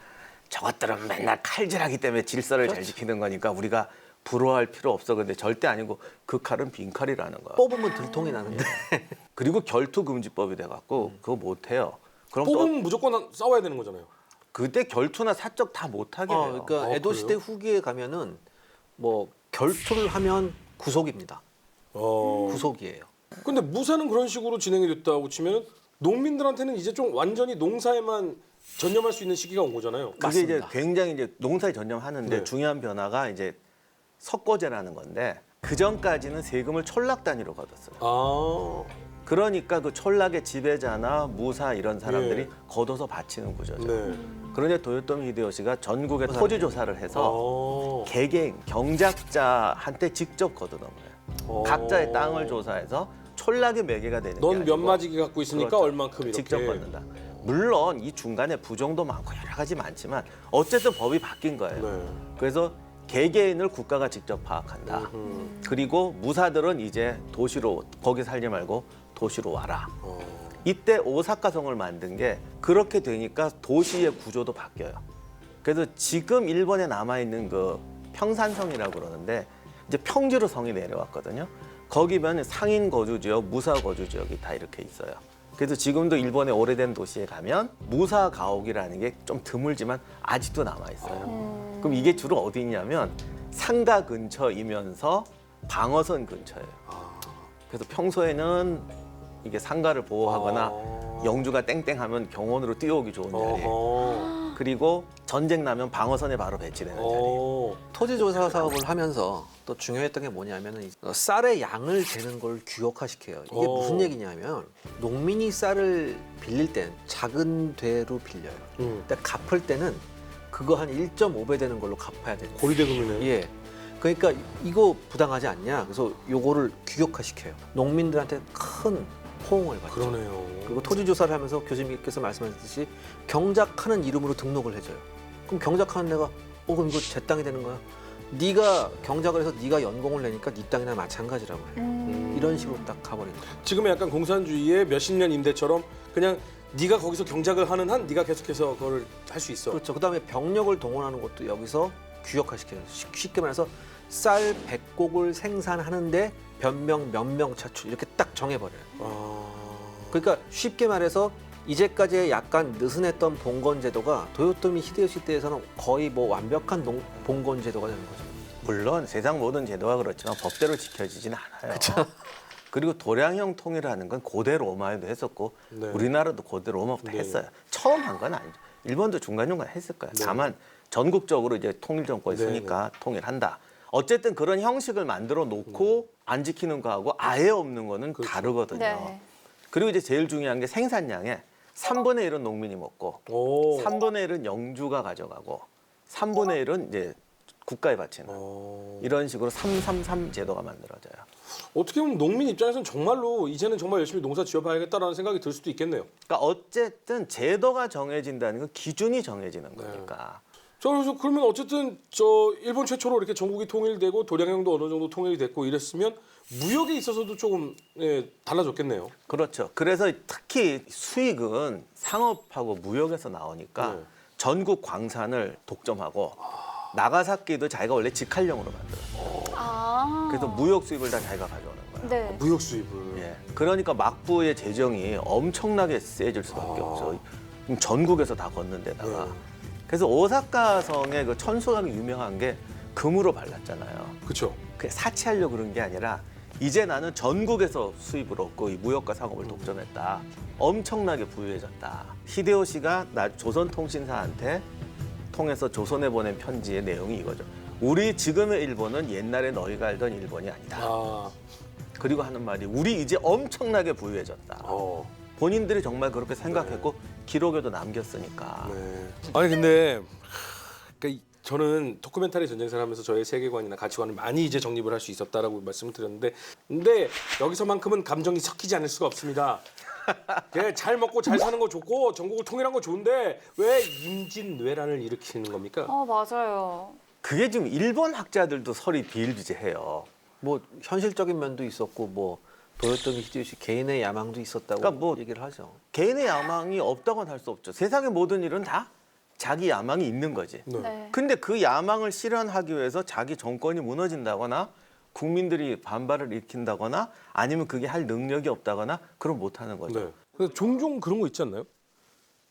저것들은 맨날 칼질하기 때문에 질서를 잘 지키는 거니까 우리가 부러워할 필요 없어. 근데 절대 아니고 그 칼은 빈칼이라는 거야. 뽑으면 들통이 나는데 그리고 결투금지법이 돼갖고 그거 못해요. 그럼 또 뽑으면 무조건 싸워야 되는 거잖아요. 그때 결투나 사적 다 못하게 해요. 그러니까 에도 시대 후기에 가면은 뭐 결투를 하면 구속입니다. 구속이에요. 근데 무사는 그런 식으로 진행이 됐다고 치면 농민들한테는 이제 좀 완전히 농사에만 전념할 수 있는 시기가 온 거잖아요. 그게 이제 맞습니다. 굉장히 이제 농사에 전념하는데 네. 중요한 변화가 이제 석고제라는 건데 그 전까지는 세금을 촌락 단위로 걷었어요. 아, 그러니까 그 촌락의 지배자나 무사 이런 사람들이 네. 걷어서 바치는 구조죠. 네. 그런데 토요토미 히데요시가 전국에 토지 조사를 해서 개개인 경작자한테 직접 걷어넘어요. 각자의 땅을 조사해서 촌락의 매개가 되는 게 넌 아니고 몇 마지기 갖고 있으니까 그렇죠. 얼만큼 이렇게 직접 걷는다. 물론 이 중간에 부정도 많고 여러 가지 많지만 어쨌든 법이 바뀐 거예요. 네. 그래서 개개인을 국가가 직접 파악한다. 그리고 무사들은 이제 도시로 거기 살지 말고 도시로 와라. 이때 오사카성을 만든 게 그렇게 되니까 도시의 구조도 바뀌어요. 그래서 지금 일본에 남아 있는 그 평산성이라고 그러는데 이제 평지로 성이 내려왔거든요. 거기면 상인 거주 지역, 무사 거주 지역이 다 이렇게 있어요. 그래서 지금도 일본의 오래된 도시에 가면 무사 가옥이라는 게 좀 드물지만 아직도 남아 있어요. 그럼 이게 주로 어디 있냐면 상가 근처이면서 방어선 근처예요. 그래서 평소에는 이게 상가를 보호하거나 영주가 땡땡하면 경원으로 뛰어오기 좋은 자리. 그리고 전쟁 나면 방어선에 바로 배치되는 자리. 토지 조사 사업을 하면서 또 중요했던 게 뭐냐면은 쌀의 양을 재는 걸 규격화시켜요. 이게 무슨 얘기냐면 농민이 쌀을 빌릴 땐 작은 되로 빌려요. 근데 갚을 때는 그거 한 1.5배 되는 걸로 갚아야 돼요. 고리대금이네. 예. 그러니까 이거 부당하지 않냐? 그래서 요거를 규격화시켜요. 농민들한테 큰 호응을 받죠. 그러네요. 그리고 토지 조사를 하면서 교수님께서 말씀하셨듯이 경작하는 이름으로 등록을 해줘요. 그럼 경작하는 데가 그럼 이거 제 땅이 되는 거야? 네가 경작을 해서 네가 연공을 내니까 네 땅이나 마찬가지라고 해요. 이런 식으로 딱 가버리는 거예요. 지금의 약간 공산주의의 몇십 년 임대처럼 그냥 네가 거기서 경작을 하는 한 네가 계속해서 그걸 할 수 있어. 그렇죠. 그다음에 병력을 동원하는 것도 여기서 규격화시켜요. 쉽게 말해서 쌀 100곡을 생산하는데 변명 몇 명 차출 이렇게 딱 정해버려요. 그러니까 쉽게 말해서 이제까지 약간 느슨했던 봉건 제도가 도요토미 히데요시 때에서는 거의 뭐 완벽한 봉건 제도가 되는 거죠. 물론 세상 모든 제도가 그렇지만 법대로 지켜지지는 않아요. 그리고 도량형 통일하는 건 고대 로마에도 했었고 네. 우리나라도 고대 로마부터 네. 했어요. 처음 한 건 아니죠. 일본도 중간중간 했을 거예요. 네. 다만 전국적으로 이제 통일 정권이 네, 있으니까 통일한다. 어쨌든 그런 형식을 만들어 놓고 안 지키는 거하고 아예 없는 거는 그렇죠. 다르거든요. 네. 그리고 이제 제일 중요한 게 생산량에 3분의 1은 농민이 먹고 오. 3분의 1은 영주가 가져가고 3분의 1은 이제 국가에 바치는 이런 식으로 333 제도가 만들어져요. 어떻게 보면 농민 입장에서는 정말로 이제는 정말 열심히 농사 지어봐야겠다라는 생각이 들 수도 있겠네요. 그러니까 어쨌든 제도가 정해진다는 건 기준이 정해지는 거니까. 자, 그래서 그러면 어쨌든 저 일본 최초로 이렇게 전국이 통일되고 도량형도 어느 정도 통일이 됐고 이랬으면 무역에 있어서도 조금 달라졌겠네요. 그렇죠. 그래서 특히 수익은 상업하고 무역에서 나오니까 네. 전국 광산을 독점하고 나가사키도 자기가 원래 직할령으로 만들어요. 아. 그래서 무역 수입을 다 자기가 가져오는 거예요. 네. 무역 수입을. 예. 그러니까 막부의 재정이 엄청나게 세질 수밖에 없죠. 그럼 전국에서 다 걷는 데다가. 네. 그래서 오사카성의 그 천수각이 유명한 게 금으로 발랐잖아요. 그렇죠. 그게 사치하려고 그런 게 아니라 이제 나는 전국에서 수입을 얻고 이 무역과 상업을 독점했다. 엄청나게 부유해졌다. 히데요시가 조선통신사한테 통해서 조선에 보낸 편지의 내용이 이거죠. 우리 지금의 일본은 옛날에 너희가 알던 일본이 아니다. 아, 그리고 하는 말이 우리 이제 엄청나게 부유해졌다. 본인들이 정말 그렇게 생각했고 기록에도 남겼으니까. 네. 아니 근데 그러니까 저는 도큐멘터리 전쟁사를 하면서 저의 세계관이나 가치관을 많이 이제 정립을 할 수 있었다라고 말씀을 드렸는데, 근데 여기서만큼은 감정이 섞이지 않을 수가 없습니다. 잘 먹고 잘 사는 거 좋고 전국을 통일한 거 좋은데 왜 임진왜란을 일으키는 겁니까? 맞아요. 그게 지금 일본 학자들도 설이 비일비재해요. 뭐 현실적인 면도 있었고 뭐 도요토미 히데요시 개인의 야망도 있었다고 그러니까 뭐 얘기를 하죠. 개인의 야망이 없다고는 할 수 없죠. 세상의 모든 일은 다 자기 야망이 있는 거지. 네. 근데 그 야망을 실현하기 위해서 자기 정권이 무너진다거나 국민들이 반발을 일으킨다거나 아니면 그게 할 능력이 없다거나 그럼 못하는 거죠. 네. 그래서 종종 그런 거 있지 않나요?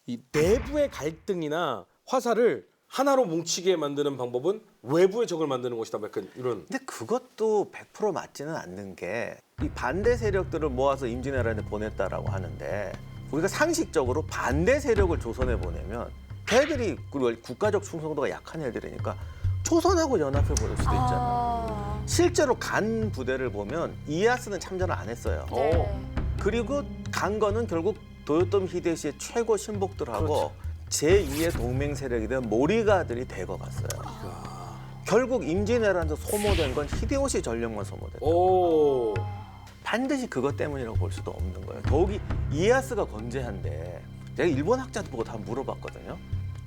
이 내부의 갈등이나 화살을 하나로 뭉치게 만드는 방법은 외부의 적을 만드는 것이다. 약간 이런. 근데 그것도 100% 맞지는 않는 게 이 반대 세력들을 모아서 임진왜란에 보냈다라고 하는데 우리가 상식적으로 반대 세력을 조선에 보내면 걔들이 그리고 국가적 충성도가 약한 애들이니까 조선하고 연합해 버릴 수도 있잖아요. 실제로 간 부대를 보면 이에야스는 참전을 안 했어요. 네. 그리고 간 거는 결국 도요토미 히데요시의 최고 신복들하고 제2의 동맹 세력이 된 모리가들이 대거 갔어요. 결국 임진왜란에서 소모된 건 히데요시 전력만 소모됐다. 오. 반드시 그것 때문이라고 볼 수도 없는 거예요. 더욱이 이에야스가 건재한데 내가 일본 학자들 보고 다 물어봤거든요.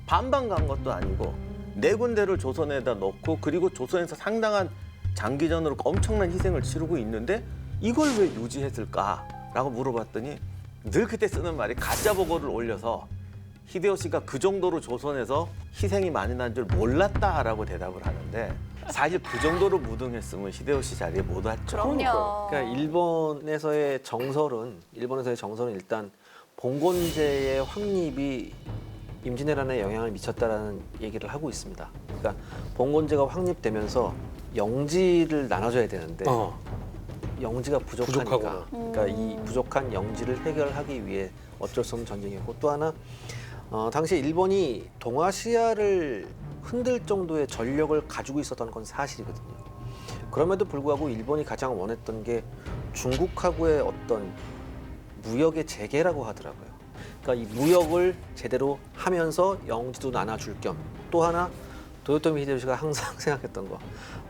반반 간 것도 아니고 네 군데를 조선에다 넣고 그리고 조선에서 상당한 장기전으로 엄청난 희생을 치르고 있는데 이걸 왜 유지했을까라고 물어봤더니 늘 그때 쓰는 말이 가짜 보고를 올려서 히데요시가 그 정도로 조선에서 희생이 많이 난 줄 몰랐다라고 대답을 하는데 사실 그 정도로 무능했으면 히데요시 자리에 못 왔죠. 그럼요. 그러니까 일본에서의 정설은 일단 봉건제의 확립이 임진왜란에 영향을 미쳤다라는 얘기를 하고 있습니다. 그러니까 봉건제가 확립되면서 영지를 나눠줘야 되는데 영지가 부족하니까 부족하구나. 그러니까 이 부족한 영지를 해결하기 위해 어쩔 수 없는 전쟁이었고 또 하나 당시 일본이 동아시아를 흔들 정도의 전력을 가지고 있었던 건 사실이거든요. 그럼에도 불구하고 일본이 가장 원했던 게 중국하고의 어떤 무역의 재개라고 하더라고요. 그러니까 이 무역을 제대로 하면서 영지도 나눠줄 겸 또 하나 도요토미 히데요시가 항상 생각했던 거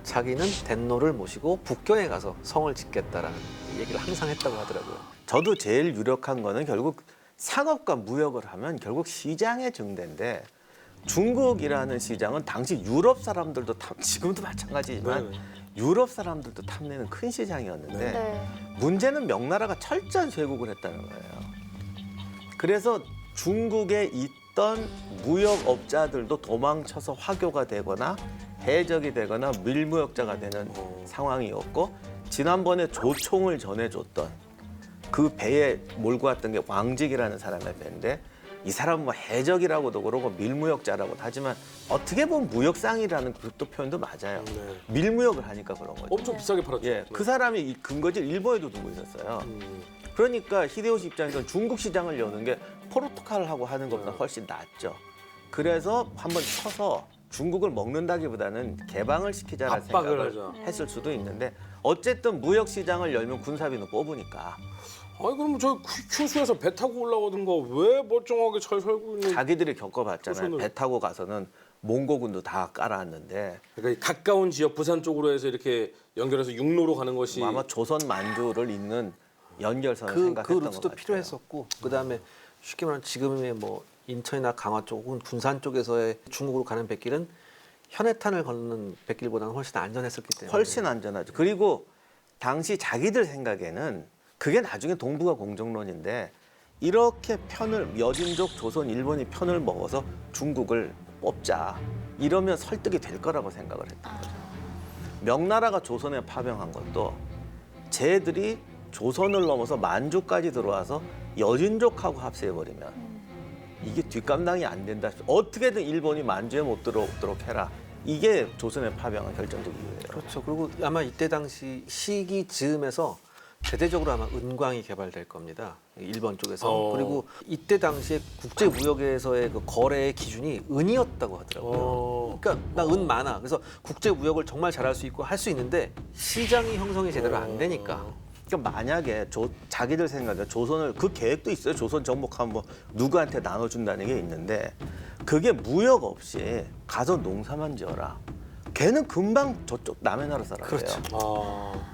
자기는 덴노를 모시고 북경에 가서 성을 짓겠다라는 얘기를 항상 했다고 하더라고요. 저도 제일 유력한 거는 결국 상업과 무역을 하면 결국 시장의 증대인데 중국이라는 시장은 당시 유럽 사람들도 지금도 마찬가지지만 네. 유럽 사람들도 탐내는 큰 시장이었는데 네. 문제는 명나라가 철저한 쇄국을 했다는 거예요. 그래서 중국에 있던 무역업자들도 도망쳐서 화교가 되거나 해적이 되거나 밀무역자가 되는 상황이었고 지난번에 조총을 전해줬던 그 배에 몰고 왔던 게 왕직이라는 사람의 배인데 이 사람은 뭐 해적이라고도 그러고 밀무역자라고도 하지만 어떻게 보면 무역상이라는 그것도 표현도 맞아요. 네. 밀무역을 하니까 그런 거죠. 엄청 비싸게 팔았죠. 예, 그 사람이 이 근거지를 일본에도 두고 있었어요. 그러니까 히데요시 입장에서는 중국 시장을 여는 게 포르투갈하고 하는 것보다 훨씬 낫죠. 그래서 한번 쳐서 중국을 먹는다기보다는 개방을 시키자라는 압박을 생각을 하자. 했을 수도 있는데 어쨌든 무역 시장을 열면 군사비는 뽑으니까 아니 그럼 저 큐슈에서 배 타고 올라오던가 왜 멀쩡하게 잘 살고 있는? 자기들이 겪어봤잖아요. 조선을. 배 타고 가서는 몽고군도 다 깔아놨는데 그러니까 가까운 지역 부산 쪽으로 해서 이렇게 연결해서 육로로 가는 것이 아마 조선 만주를 잇는 연결선을 그 생각했던 것 루트도 같아요. 필요했었고 그다음에 쉽게 말하면 지금의 뭐 인천이나 강화 쪽 혹은 군산 쪽에서의 중국으로 가는 백길은 현해탄을 걷는 백길보다는 훨씬 안전했었기 때문에 훨씬 안전하죠. 그리고 당시 자기들 생각에는 그게 나중에 동북아 공정론인데 이렇게 여진족, 조선, 일본이 편을 먹어서 중국을 뽑자 이러면 설득이 될 거라고 생각을 했던 거죠. 명나라가 조선에 파병한 것도 쟤들이 조선을 넘어서 만주까지 들어와서 여진족하고 합세해버리면 이게 뒷감당이 안 된다. 어떻게든 일본이 만주에 못 들어오도록 해라. 이게 조선의 파병한 결정적 이유예요. 그렇죠. 그리고 아마 이때 당시 시기 즈음에서 대대적으로 아마 은광이 개발될 겁니다. 일본 쪽에서. 그리고 이때 당시에 국제 무역에서의 그 거래의 기준이 은이었다고 하더라고요. 그러니까 나 은 많아. 그래서 국제 무역을 정말 잘할 수 있고 할 수 있는데 시장이 형성이 제대로 안 되니까. 그러니까 만약에 자기들 생각에 조선을 그 계획도 있어요. 조선 정복하면 뭐 누구한테 나눠준다는 게 있는데 그게 무역 없이 가서 농사만 지어라. 걔는 금방 저쪽 남의 나라 사람이에요. 그렇죠.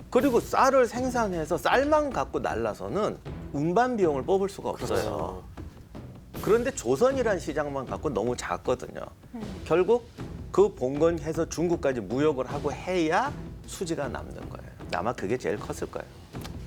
그리고 쌀을 생산해서 쌀만 갖고 날라서는 운반 비용을 뽑을 수가 없어요. 그런데 조선이라는 시장만 갖고 너무 작거든요. 결국 그 봉건해서 중국까지 무역을 하고 해야 수지가 남는 거예요. 아마 그게 제일 컸을 거예요.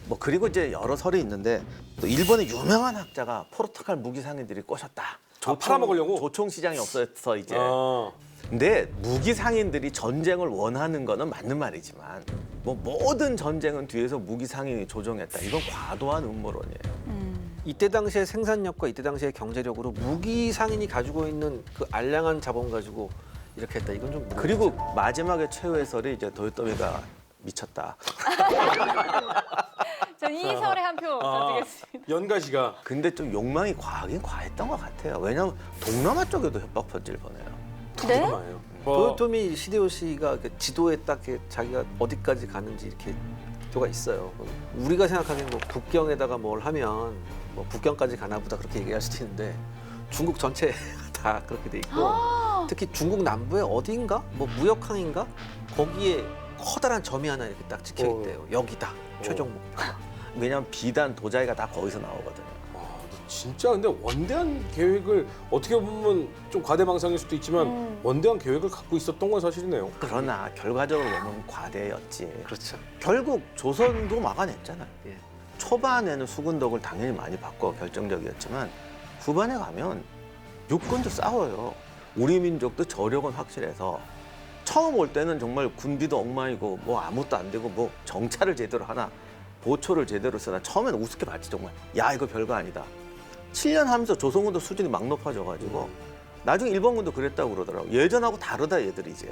뭐 그리고 이제 여러 설이 있는데 또 일본의 유명한 학자가 포르투갈 무기상인들이 꼬셨다. 팔아먹으려고? 조총 시장이 없어서 이제. 아, 근데 무기상인들이 전쟁을 원하는 거는 맞는 말이지만 뭐 모든 전쟁은 뒤에서 무기상인이 조종했다. 이건 과도한 음모론이에요. 이때 당시의 생산력과 이때 당시의 경제력으로 무기 상인이 가지고 있는 그 알량한 자본 가지고 이렇게 했다. 이건 좀 그리고 마지막에 최후의 설이 이제 도요토미가 미쳤다. 전 이 설에 한 표 가지겠습니다. 연가시가 근데 좀 욕망이 과하긴 과했던 것 같아요. 왜냐하면 동남아 쪽에도 협박 편지를 보내요. 네? 얼마예요? 도요토미 히데요시가 그 지도에 딱 이렇게 자기가 어디까지 가는지 이렇게 표가 있어요. 우리가 생각하기엔 뭐 북경에다가 뭘 하면 뭐 북경까지 가나 보다 그렇게 얘기할 수도 있는데 중국 전체가 다 그렇게 돼 있고 특히 중국 남부의 어디인가 뭐 무역항인가 거기에 커다란 점이 하나 이렇게 딱 찍혀 있대요. 여기다 최종 목표. 왜냐하면 비단 도자기가 다 거기서 나오거든요. 진짜 근데 원대한 계획을 어떻게 보면 좀 과대망상일 수도 있지만 원대한 계획을 갖고 있었던 건 사실이네요. 그러나 결과적으로 보면 과대였지. 그렇죠. 결국 조선도 막아냈잖아요. 예. 초반에는 수군덕을 당연히 많이 받고 결정적이었지만 후반에 가면 육군도 싸워요. 우리 민족도 저력은 확실해서 처음 올 때는 정말 군비도 엉망이고 뭐 아무것도 안 되고 뭐 정찰을 제대로 하나 보초를 제대로 쓰나 처음에는 우습게 봤지 정말. 야 이거 별거 아니다. 7년 하면서 조선군도 수준이 막 높아져가지고 나중에 일본군도 그랬다고 그러더라고. 예전하고 다르다 얘들이 이제.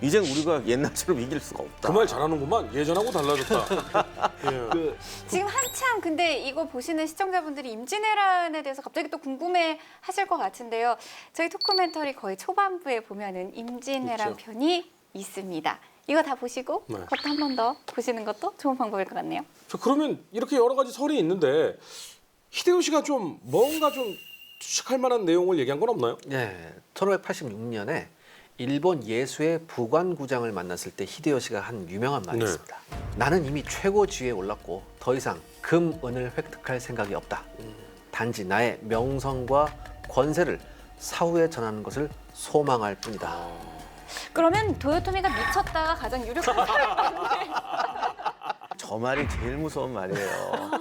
이젠 우리가 옛날처럼 이길 수가 없다. 그 말 잘하는구만. 예전하고 달라졌다. 예. 지금 한참 근데 이거 보시는 시청자분들이 임진왜란에 대해서 갑자기 또 궁금해 하실 것 같은데요. 저희 토크멘터리 거의 초반부에 보면은 임진왜란 있죠. 편이 있습니다. 이거 다 보시고 네. 그것도 한 번 더 보시는 것도 좋은 방법일 것 같네요. 자, 그러면 이렇게 여러 가지 설이 있는데 히데요시가 좀 뭔가 좀 추측할 만한 내용을 얘기한 건 없나요? 네, 1586년에 일본 예수의 부관구장을 만났을 때 히데요시가 한 유명한 말이 네. 있습니다. 나는 이미 최고 지위에 올랐고 더 이상 금, 은을 획득할 생각이 없다. 단지 나의 명성과 권세를 사후에 전하는 것을 소망할 뿐이다. 그러면 도요토미가 미쳤다가 가장 유력한 사람인데 저 말이 제일 무서운 말이에요.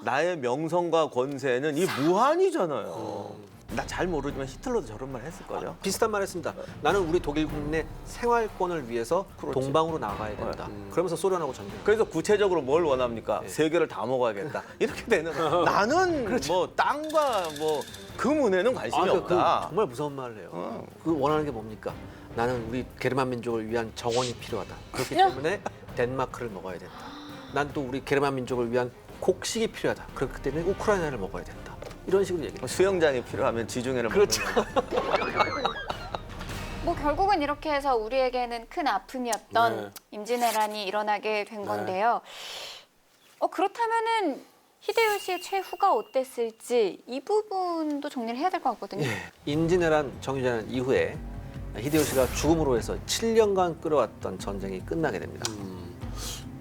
나의 명성과 권세는 이 무한이잖아요. 나 잘 모르지만 히틀러도 저런 말 했을 거예요. 비슷한 말 했습니다. 나는 우리 독일 국내 생활권을 위해서 그렇지. 동방으로 나가야 된다. 그러면서 소련하고 전쟁. 그래서 구체적으로 뭘 원합니까? 세계를 다 먹어야겠다. 이렇게 되는 거예요. 나는 뭐 땅과 뭐 금, 은에는 관심이 그 없다. 정말 무서운 말을 해요. 그 원하는 게 뭡니까? 나는 우리 게르만 민족을 위한 정원이 필요하다. 그렇기 때문에 덴마크를 먹어야 된다. 난 또 우리 게르만 민족을 위한 곡식이 필요하다. 그렇기 때문에 우크라이나를 먹어야 된다. 이런 식으로 얘기해요. 수영장이 필요하면 지중해를 그렇죠. 먹는 거예요. 뭐 결국은 이렇게 해서 우리에게는 큰 아픔이었던 네. 임진왜란이 일어나게 된 건데요. 그렇다면은 히데요시의 최후가 어땠을지 이 부분도 정리를 해야 될 것 같거든요. 임진왜란 정유재란 이후에 히데요시가 죽음으로 해서 7년간 끌어왔던 전쟁이 끝나게 됩니다.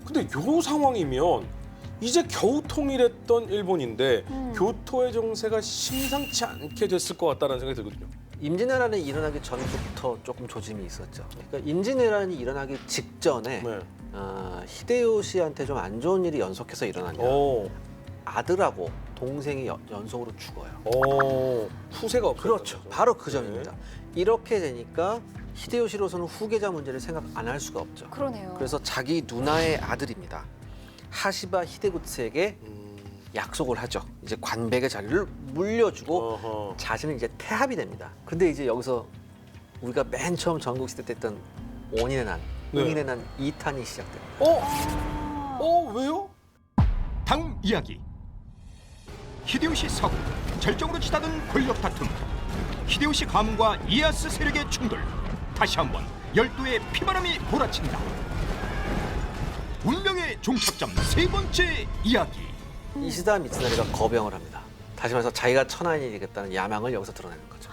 근데 요 상황이면 이제 겨우 통일했던 일본인데 교토의 정세가 심상치 않게 됐을 것 같다는 생각이 들거든요. 임진왜란이 일어나기 전부터 조금 조짐이 있었죠. 그러니까 임진왜란이 일어나기 직전에 네. 히데요시한테 좀 안 좋은 일이 연속해서 일어나냐. 오, 아들하고 동생이 연속으로 죽어요. 후세가 없어요. 그렇죠. 바로 그 점입니다. 이렇게 되니까 히데요시로서는 후계자 문제를 생각 안 할 수가 없죠. 그러네요. 그래서 자기 누나의 아들입니다. 하시바 히데구츠에게 약속을 하죠. 이제 관백의 자리를 물려주고 어허. 자신은 이제 태합이 됩니다. 근데 이제 여기서 우리가 맨 처음 전국시대 때 했던 원인의 난, 네. 응인의 난 2탄이 시작됩니다. 왜요? 다음 이야기. 히데요시 사후 절정으로 치닫은 권력 다툼. 히데요시 가문과 이에야스 세력의 충돌. 다시 한번 열도의 피바람이 몰아친다. 운명의 종착점 세 번째 이야기. 이시다 미츠나리가 거병을 합니다. 다시 말해서 자기가 천하인이 되겠다는 야망을 여기서 드러내는 거죠.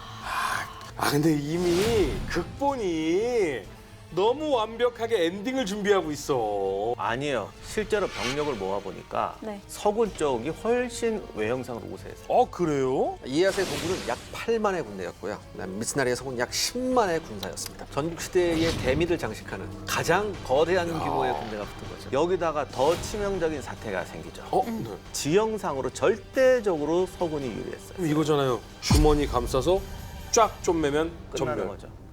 근데 이미 극본이 너무 완벽하게 엔딩을 준비하고 있어. 아니에요. 실제로 병력을 모아보니까 네. 서군 쪽이 훨씬 외형상으로 우세했어요. 그래요? 이에야스의 군부는 약 8만의 군대였고요. 그다음 미츠나리의 서군은 약 10만의 군사였습니다. 전국시대의 대미를 장식하는 가장 거대한 규모의 군대가 붙은 거죠. 여기다가 더 치명적인 사태가 생기죠. 네. 지형상으로 절대적으로 서군이 유리했어요. 그럼 이거잖아요. 주머니 감싸서 쫙 좀 매면 끝나는 전멸. 거죠.